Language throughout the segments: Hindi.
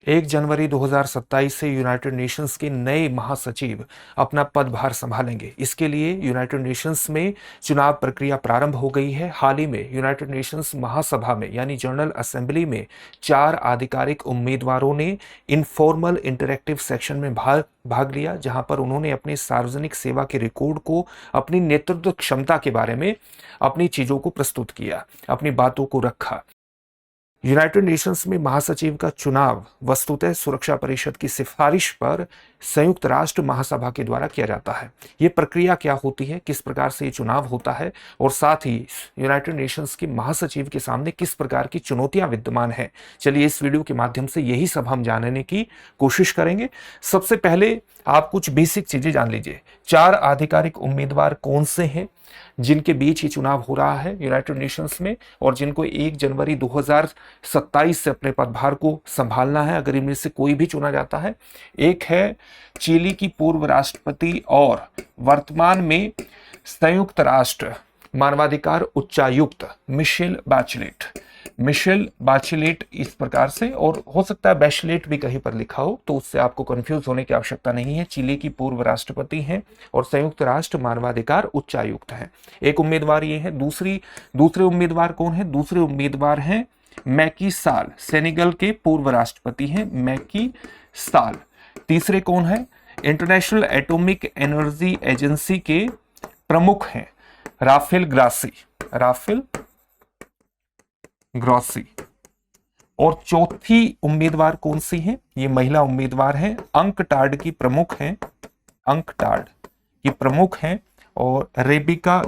1 जनवरी 2027 से यूनाइटेड नेशंस के नए महासचिव अपना पदभार संभालेंगे। इसके लिए यूनाइटेड नेशंस में चुनाव प्रक्रिया प्रारंभ हो गई है। हाल ही में यूनाइटेड नेशंस महासभा में यानी जनरल असेंबली में 4 आधिकारिक उम्मीदवारों ने इनफॉर्मल इंटरैक्टिव सेक्शन में भाग लिया, जहां पर उन्होंने अपने सार्वजनिक सेवा के रिकॉर्ड को, अपनी नेतृत्व क्षमता के बारे में अपनी चीजों को प्रस्तुत किया, अपनी बातों को रखा। यूनाइटेड नेशंस में महासचिव का चुनाव वस्तुतः सुरक्षा परिषद की सिफारिश पर संयुक्त राष्ट्र महासभा के द्वारा किया जाता है। ये प्रक्रिया क्या होती है, किस प्रकार से ये चुनाव होता है और साथ ही यूनाइटेड नेशंस के महासचिव के सामने किस प्रकार की चुनौतियां विद्यमान है, चलिए इस वीडियो के माध्यम से यही सब हम जानने की कोशिश करेंगे। सबसे पहले आप कुछ बेसिक चीजें जान लीजिए। 4 आधिकारिक उम्मीदवार कौन से हैं जिनके बीच ये चुनाव हो रहा है यूनाइटेड नेशंस में, और जिनको 1 जनवरी 2027 से अपने पदभार को संभालना है अगर इनमें से कोई भी चुना जाता है। एक है चिली की पूर्व राष्ट्रपति और वर्तमान में संयुक्त राष्ट्र मानवाधिकार उच्चायुक्त मिशेल बाचेलेट इस प्रकार से, और हो सकता है बैचलेट भी कहीं पर लिखा हो, तो उससे आपको कंफ्यूज होने की आवश्यकता नहीं है। चिली की पूर्व राष्ट्रपति हैं और संयुक्त राष्ट्र मानवाधिकार उच्चायुक्त हैं। एक उम्मीदवार ये है। दूसरे उम्मीदवार कौन है? दूसरे उम्मीदवार हैं मैकी साल, सेनेगल के पूर्व राष्ट्रपति हैं मैकी साल। तीसरे कौन है? इंटरनेशनल एटॉमिक एनर्जी एजेंसी के प्रमुख हैं राफेल ग्रॉसी। और चौथी उम्मीदवार कौन सी है? ये महिला उम्मीदवार है, अंकटाड की प्रमुख हैं और रेबेका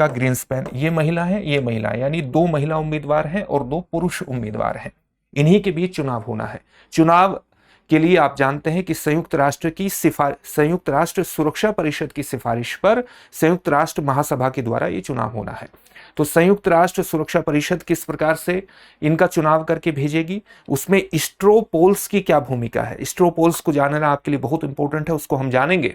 ग्रीन्सपैन ये महिला है, यानी 2 महिला उम्मीदवार हैं और 2 पुरुष उम्मीदवार हैं। इन्हीं के बीच चुनाव होना है। चुनाव के लिए आप जानते हैं कि संयुक्त राष्ट्र सुरक्षा परिषद की सिफारिश पर संयुक्त राष्ट्र महासभा के द्वारा ये चुनाव होना है। तो संयुक्त राष्ट्र सुरक्षा परिषद किस प्रकार से इनका चुनाव करके भेजेगी, उसमें स्ट्रोपोल्स की क्या भूमिका है, स्ट्रोपोल्स को जानना आपके लिए बहुत इंपॉर्टेंट है, उसको हम जानेंगे।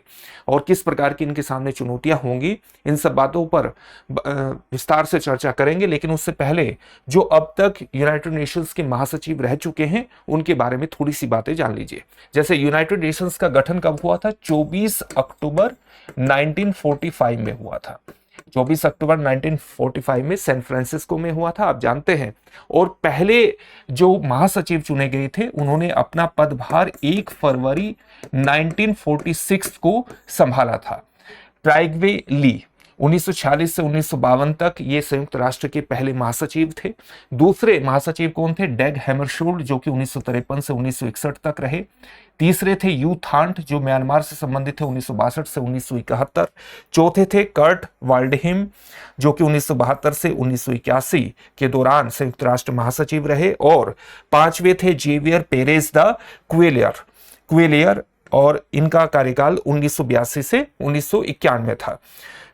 और किस प्रकार की इनके सामने चुनौतियां होंगी, इन सब बातों पर विस्तार से चर्चा करेंगे। लेकिन उससे पहले जो अब तक यूनाइटेड नेशंस के महासचिव रह चुके हैं उनके बारे में थोड़ी सी बातें जान लीजिए। जैसे यूनाइटेड नेशंस का गठन कब हुआ था? 24 अक्टूबर 1945 में हुआ था। 24 अक्टूबर 1945 में सैन फ्रांसिस्को में हुआ था, आप जानते हैं। और पहले जो महासचिव चुने गए थे उन्होंने अपना पदभार 1 फरवरी 1946 को संभाला था। ट्राइगवे ली 1946 से 1952 तक ये संयुक्त राष्ट्र के पहले महासचिव थे। दूसरे महासचिव कौन थे? डैग हैमरशोल्ड, जो कि 1953 से 1961 तक रहे। तीसरे थे यू थांट, जो म्यांमार से संबंधित थे, 1962 से 1971। चौथे थे कर्ट वाल्डहिम, जो कि 1972 से 1981 के दौरान संयुक्त राष्ट्र महासचिव रहे। और पांचवे थे जेवियर पेरेज द क्वेलियर, और इनका कार्यकाल 1982 से 1991 था।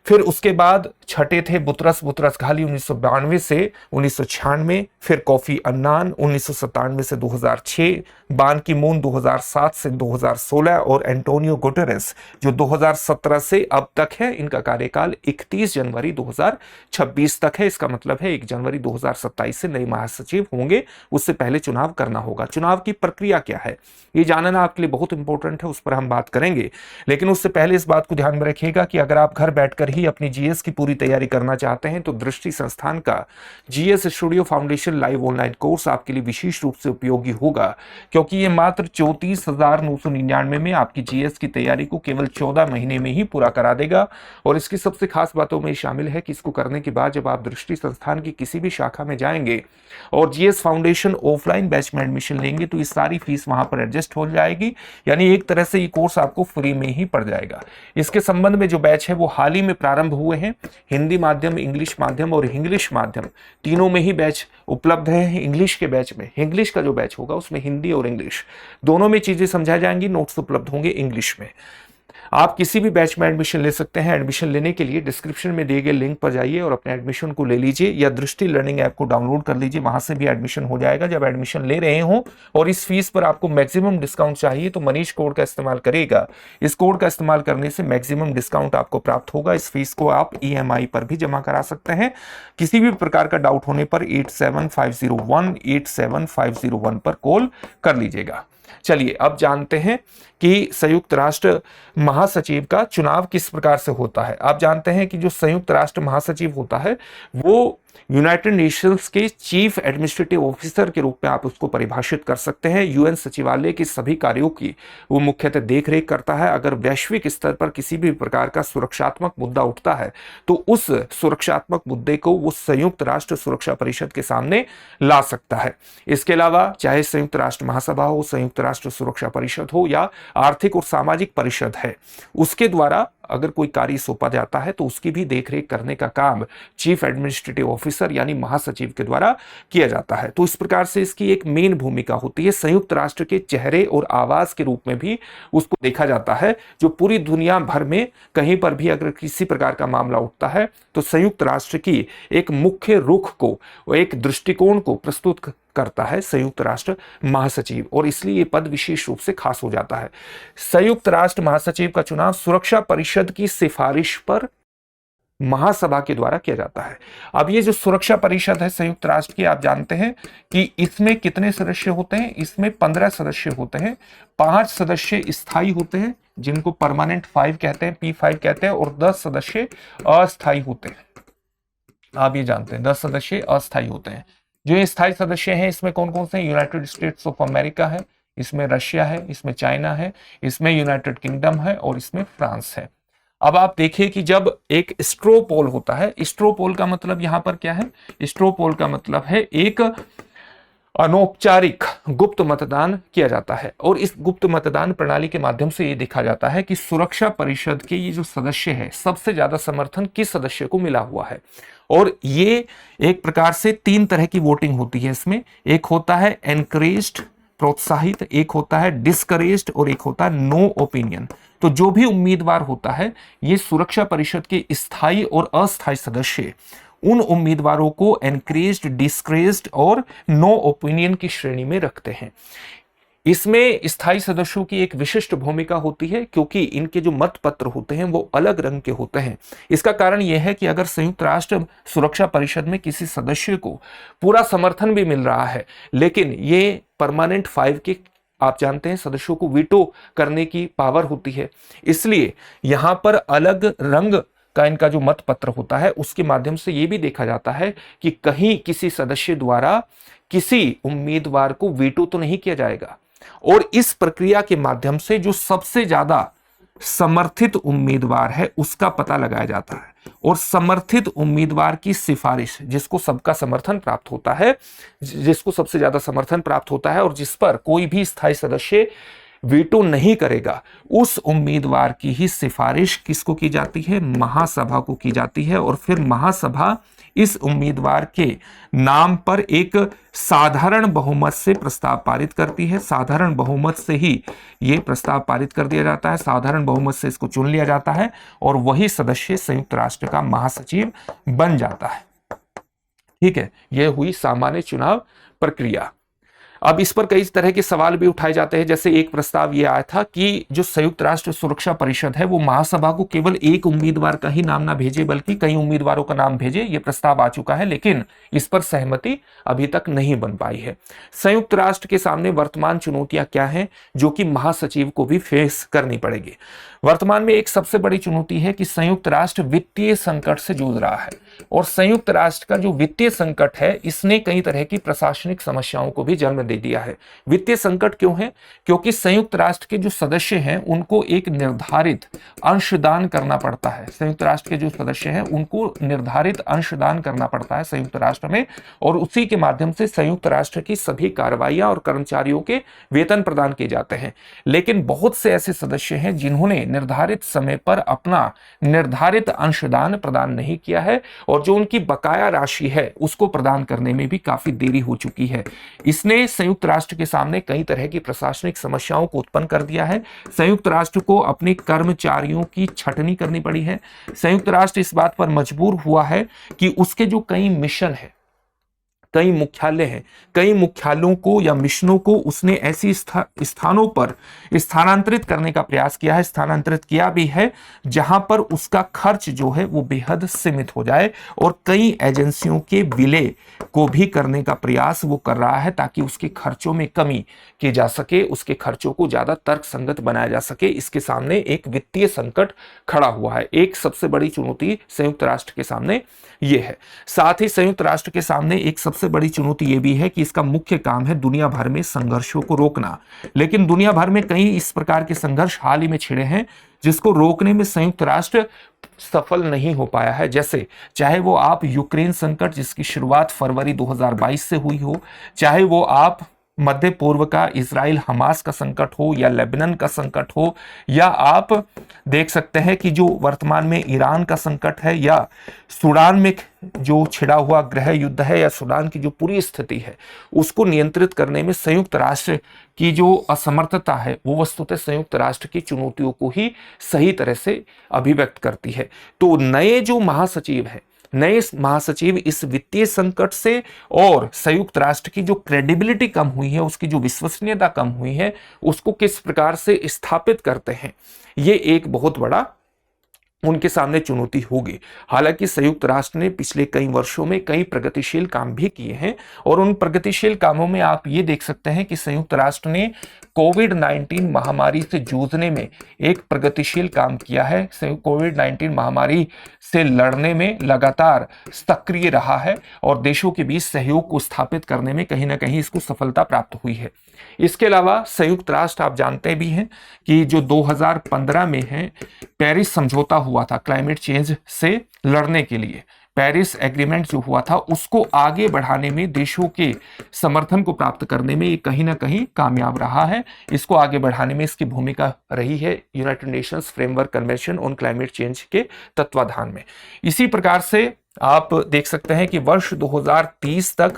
फिर उसके बाद छठे थे बुतरस घाली 1992 से 1996, फिर कोफी अन्नान 1997 से 2006, बान की मून 2007 से 2016 और एंटोनियो गुटेरेस जो 2017 से अब तक है। इनका कार्यकाल 31 जनवरी 2026 तक है। इसका मतलब है 1 जनवरी 2027 से नए महासचिव होंगे, उससे पहले चुनाव करना होगा। चुनाव की प्रक्रिया क्या है ये जानना आपके लिए बहुत इंपॉर्टेंट है, उस पर हम बात करेंगे। लेकिन उससे पहले इस बात को ध्यान में रखिएगा कि अगर आप घर बैठकर ही अपनी जीएस की पूरी तैयारी करना चाहते हैं तो दृष्टि संस्थान का GS studio foundation live online course आपके लिए विशेष रूप से उपयोगी होगा, क्योंकि ये मात्र 34,999 में आपकी जीएस की तैयारी को केवल 14 महीने में ही पूरा करा देगा। और इसकी सबसे खास बातों में शामिल है कि इसको करने के बाद जब आप दृष्टि संस्थान की किसी भी शाखा में जाएंगे और जीएस फाउंडेशन ऑफलाइन बैच में एडमिशन लेंगे तो ये सारी फीस वहां पर एडजस्ट हो जाएगी, यानी एक तरह से ये कोर्स आपको फ्री में ही पड़ जाएगा। इसके संबंध में जो बैच है वो हाल ही में प्रारंभ हुए हैं। हिंदी माध्यम, इंग्लिश माध्यम और इंग्लिश माध्यम तीनों में ही बैच उपलब्ध है। इंग्लिश के बैच में, इंग्लिश का जो बैच होगा उसमें हिंदी और इंग्लिश दोनों में चीजें समझाई जाएंगी, नोट्स उपलब्ध होंगे इंग्लिश में। आप किसी भी बैच में एडमिशन ले सकते हैं। एडमिशन लेने के लिए डिस्क्रिप्शन में दिए गए लिंक पर जाइए और अपने एडमिशन को ले लीजिए, या दृष्टि लर्निंग ऐप को डाउनलोड कर लीजिए, वहां से भी एडमिशन हो जाएगा। जब एडमिशन ले रहे हो और इस फीस पर आपको मैक्सिमम डिस्काउंट चाहिए तो मनीष कोड का इस्तेमाल करेगा। इस कोड का इस्तेमाल करने से मैक्सिमम डिस्काउंट आपको प्राप्त होगा। इस फीस को आप EMI पर भी जमा करा सकते हैं। किसी भी प्रकार का डाउट होने पर 8750187501 पर कॉल कर लीजिएगा। चलिए अब जानते हैं कि संयुक्त राष्ट्र महासचिव का चुनाव किस प्रकार से होता है। आप जानते हैं कि जो संयुक्त राष्ट्र महासचिव होता है वो यूनाइटेड नेशंस के चीफ एडमिनिस्ट्रेटिव ऑफिसर के रूप में आप उसको परिभाषित कर सकते हैं। UN सचिवालय के सभी कार्यों की वो मुख्यतः देखरेख करता है। अगर वैश्विक स्तर पर किसी भी प्रकार का सुरक्षात्मक मुद्दा उठता है तो उस सुरक्षात्मक मुद्दे को वो संयुक्त राष्ट्र सुरक्षा परिषद के सामने ला सकता है। इसके अलावा चाहे संयुक्त राष्ट्र महासभा हो, संयुक्त राष्ट्र सुरक्षा परिषद हो या आर्थिक और सामाजिक परिषद है, उसके द्वारा अगर कोई कार्य सौंपा जाता है तो उसकी भी देखरेख करने का काम चीफ एडमिनिस्ट्रेटिव ऑफिसर यानी महासचिव के द्वारा किया जाता है। तो इस प्रकार से इसकी एक मेन भूमिका होती है। संयुक्त राष्ट्र के चेहरे और आवाज के रूप में भी उसको देखा जाता है, जो पूरी दुनिया भर में कहीं पर भी अगर किसी प्रकार का मामला उठता है तो संयुक्त राष्ट्र की एक मुख्य रुख को, एक दृष्टिकोण को प्रस्तुत करता है संयुक्त राष्ट्र महासचिव, और इसलिए ये पद विशेष रूप से खास हो जाता है। संयुक्त राष्ट्र महासचिव का चुनाव सुरक्षा परिषद की सिफारिश पर महासभा के द्वारा किया जाता है। अब ये जो सुरक्षा परिषद है संयुक्त राष्ट्र की, आप जानते हैं कि इसमें कितने सदस्य होते हैं? इसमें 15 सदस्य होते हैं। 5 सदस्य स्थायी होते हैं जिनको परमानेंट 5 कहते हैं, P5 कहते हैं, और 10 सदस्य अस्थायी होते हैं। आप ये जानते हैं 10 सदस्य अस्थायी होते हैं। जो ये स्थायी सदस्य हैं इसमें कौन कौन से हैं? यूनाइटेड स्टेट्स ऑफ अमेरिका है, इसमें रशिया है, इसमें चाइना है, इसमें यूनाइटेड किंगडम है और इसमें फ्रांस है। अब आप देखिए कि जब एक स्ट्रो पोल होता है, स्ट्रो पोल का मतलब यहां पर क्या है? स्ट्रो पोल का मतलब है एक अनौपचारिक गुप्त मतदान किया जाता है, और इस गुप्त मतदान प्रणाली के माध्यम से ये देखा जाता है कि सुरक्षा परिषद के ये जो सदस्य है सबसे ज्यादा समर्थन किस सदस्य को मिला हुआ है। और ये एक प्रकार से 3 तरह की वोटिंग होती है इसमें। एक होता है एनकरेज्ड, प्रोत्साहित, एक होता है डिस्करेज्ड और एक होता है नो ओपिनियन। तो जो भी उम्मीदवार होता है ये सुरक्षा परिषद के स्थायी और अस्थायी सदस्य उन उम्मीदवारों को एनकरेज्ड, डिस्करेज्ड और नो ओपिनियन की श्रेणी में रखते हैं। इसमें स्थायी सदस्यों की एक विशिष्ट भूमिका होती है क्योंकि इनके जो मत पत्र होते हैं वो अलग रंग के होते हैं। इसका कारण यह है कि अगर संयुक्त राष्ट्र सुरक्षा परिषद में किसी सदस्य को पूरा समर्थन भी मिल रहा है, लेकिन ये परमानेंट 5 के आप जानते हैं सदस्यों को वीटो करने की पावर होती है, इसलिए यहां पर अलग रंग का इनका जो मत पत्र होता है उसके माध्यम से यह भी देखा जाता है कि कहीं किसी सदस्य द्वारा किसी उम्मीदवार को वीटो तो नहीं किया जाएगा। और इस प्रक्रिया के माध्यम से जो सबसे ज्यादा समर्थित उम्मीदवार है उसका पता लगाया जाता है, और समर्थित उम्मीदवार की सिफारिश, जिसको सबका समर्थन प्राप्त होता है, जिसको सबसे ज्यादा समर्थन प्राप्त होता है और जिस पर कोई भी स्थायी सदस्य वीटो नहीं करेगा, उस उम्मीदवार की ही सिफारिश किसको की जाती है? महासभा को की जाती है। और फिर महासभा इस उम्मीदवार के नाम पर एक साधारण बहुमत से प्रस्ताव पारित करती है। साधारण बहुमत से ही यह प्रस्ताव पारित कर दिया जाता है, साधारण बहुमत से इसको चुन लिया जाता है और वही सदस्य संयुक्त राष्ट्र का महासचिव बन जाता है। ठीक है, यह हुई सामान्य चुनाव प्रक्रिया। अब इस पर कई तरह के सवाल भी उठाए जाते हैं। जैसे एक प्रस्ताव यह आया था कि जो संयुक्त राष्ट्र सुरक्षा परिषद है वो महासभा को केवल एक उम्मीदवार का ही नाम ना भेजे बल्कि कई उम्मीदवारों का नाम भेजे। यह प्रस्ताव आ चुका है, लेकिन इस पर सहमति अभी तक नहीं बन पाई है। संयुक्त राष्ट्र के सामने वर्तमान चुनौतियां क्या हैं जो कि महासचिव को भी फेस करनी पड़ेगी? वर्तमान में एक सबसे बड़ी चुनौती है कि संयुक्त राष्ट्र वित्तीय संकट से जूझ रहा है, और संयुक्त राष्ट्र का जो वित्तीय संकट है इसने कई तरह की प्रशासनिक समस्याओं को भी जन्म दे दिया है। वित्तीय संकट क्यों है? क्योंकि संयुक्त राष्ट्र के जो सदस्य हैं उनको एक निर्धारित अंशदान करना पड़ता है। संयुक्त राष्ट्र के जो सदस्य हैं उनको निर्धारित अंशदान करना पड़ता है संयुक्त राष्ट्र में, और उसी के माध्यम से संयुक्त राष्ट्र की सभी कार्रवाइयां और कर्मचारियों के वेतन प्रदान किए जाते हैं। लेकिन बहुत से ऐसे सदस्य हैं जिन्होंने निर्धारित समय पर अपना निर्धारित अंशदान प्रदान नहीं किया है और जो उनकी बकाया राशि है उसको प्रदान करने में भी काफी देरी हो चुकी है। इसने संयुक्त राष्ट्र के सामने कई तरह की प्रशासनिक समस्याओं को उत्पन्न कर दिया है। संयुक्त राष्ट्र को अपने कर्मचारियों की छटनी करनी पड़ी है। संयुक्त राष्ट्र इस बात पर मजबूर हुआ है कि उसके जो कई मिशन है, कई मुख्यालय हैं, कई मुख्यालयों को या मिशनों को उसने ऐसी स्थानों पर स्थानांतरित करने का प्रयास किया है, स्थानांतरित किया भी है जहां पर उसका खर्च जो है वो बेहद सीमित हो जाए और कई एजेंसियों के विलय को भी करने का प्रयास वो कर रहा है ताकि उसके खर्चों में कमी की जा सके, उसके खर्चों को ज्यादा तर्कसंगत बनाया जा सके। इसके सामने एक वित्तीय संकट खड़ा हुआ है। एक सबसे बड़ी चुनौती संयुक्त राष्ट्र के सामने ये है। साथ ही संयुक्त राष्ट्र के सामने एक सबसे बड़ी चुनौती यह भी है कि इसका मुख्य काम है दुनिया भर में संघर्षों को रोकना। लेकिन दुनिया भर में कई इस प्रकार के संघर्ष हाल ही में छिड़े हैं जिसको रोकने में संयुक्त राष्ट्र सफल नहीं हो पाया है। जैसे चाहे वो आप यूक्रेन संकट जिसकी शुरुआत फरवरी 2022 से हुई हो, चाहे वो आप मध्य पूर्व का इजराइल हमास का संकट हो या लेबनान का संकट हो, या आप देख सकते हैं कि जो वर्तमान में ईरान का संकट है, या सूडान में जो छिड़ा हुआ गृह युद्ध है, या सूडान की जो पूरी स्थिति है उसको नियंत्रित करने में संयुक्त राष्ट्र की जो असमर्थता है वो वस्तुतः संयुक्त राष्ट्र की चुनौतियों को ही सही तरह से अभिव्यक्त करती है। तो नए जो महासचिव हैं, नए महासचिव इस वित्तीय संकट से और संयुक्त राष्ट्र की जो क्रेडिबिलिटी कम हुई है, उसकी जो विश्वसनीयता कम हुई है, उसको किस प्रकार से स्थापित करते हैं, ये एक बहुत बड़ा उनके सामने चुनौती होगी। हालांकि संयुक्त राष्ट्र ने पिछले कई वर्षों में कई प्रगतिशील काम भी किए हैं और उन प्रगतिशील कामों में आप ये देख सकते हैं कि संयुक्त राष्ट्र ने कोविड-19 महामारी से जूझने में एक प्रगतिशील काम किया है। कोविड-19 महामारी से लड़ने में लगातार सक्रिय रहा है और देशों के बीच सहयोग को स्थापित करने में कहीं ना कहीं इसको सफलता प्राप्त हुई है। इसके अलावा संयुक्त राष्ट्र आप जानते भी हैं कि जो 2015 में है पेरिस समझौता हुआ था क्लाइमेट चेंज से लड़ने के लिए, पेरिस एग्रीमेंट जो हुआ था उसको आगे बढ़ाने में, देशों के समर्थन को प्राप्त करने में ये कहीं ना कहीं कामयाब रहा है। इसको आगे बढ़ाने में इसकी भूमिका रही है United Nations framework convention on climate change के तत्वाधान में। इसी प्रकार से आप देख सकते हैं कि वर्ष 2030 तक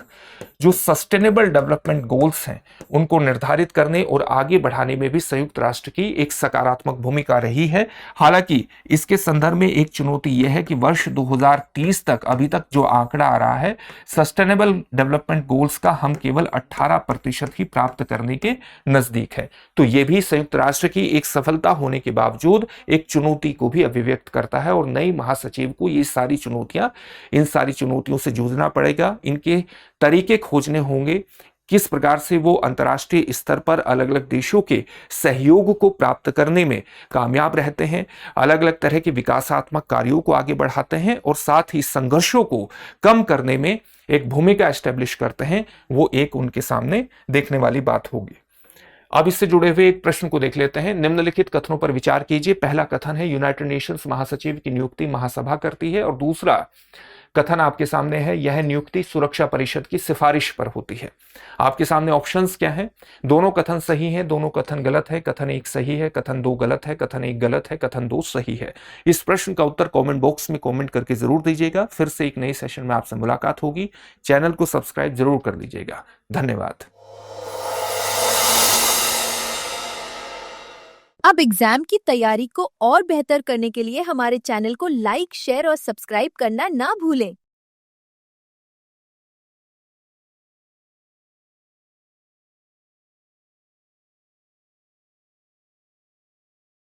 जो सस्टेनेबल डेवलपमेंट गोल्स हैं उनको निर्धारित करने और आगे बढ़ाने में भी संयुक्त राष्ट्र की एक सकारात्मक भूमिका रही है। हालांकि इसके संदर्भ में एक चुनौती यह है कि वर्ष 2030 तक अभी तक जो आंकड़ा आ रहा है सस्टेनेबल डेवलपमेंट गोल्स का, हम केवल 18% ही प्राप्त करने के नजदीक है। तो यह भी संयुक्त राष्ट्र की एक सफलता होने के बावजूद एक चुनौती को भी अभिव्यक्त करता है और नई महासचिव को ये सारी चुनौतियां, इन सारी चुनौतियों से जूझना पड़ेगा। इनके तरीके खोजने होंगे, किस प्रकार से वो अंतर्राष्ट्रीय स्तर पर अलग अलग देशों के सहयोग को प्राप्त करने में कामयाब रहते हैं, अलग अलग तरह के विकासात्मक कार्यों को आगे बढ़ाते हैं और साथ ही संघर्षों को कम करने में एक भूमिका एस्टेब्लिश करते हैं। वो एक उनके सामने देखने वाली बात होगी। अब इससे जुड़े हुए एक प्रश्न को देख लेते हैं। निम्नलिखित कथनों पर विचार कीजिए। पहला कथन है यूनाइटेड नेशंस महासचिव की नियुक्ति महासभा करती है, और दूसरा कथन आपके सामने है यह नियुक्ति सुरक्षा परिषद की सिफारिश पर होती है। आपके सामने ऑप्शंस क्या हैं? दोनों कथन सही हैं, दोनों कथन गलत है, कथन 1 सही है, कथन 2 गलत है, कथन 1 गलत है, कथन 2 सही है। इस प्रश्न का उत्तर कमेंट बॉक्स में कमेंट करके जरूर दीजिएगा। फिर से एक नए सेशन में आपसे मुलाकात होगी। चैनल को सब्सक्राइब जरूर कर लीजिएगा। धन्यवाद। अब एग्जाम की तैयारी को और बेहतर करने के लिए हमारे चैनल को लाइक, शेयर और सब्सक्राइब करना ना भूलें।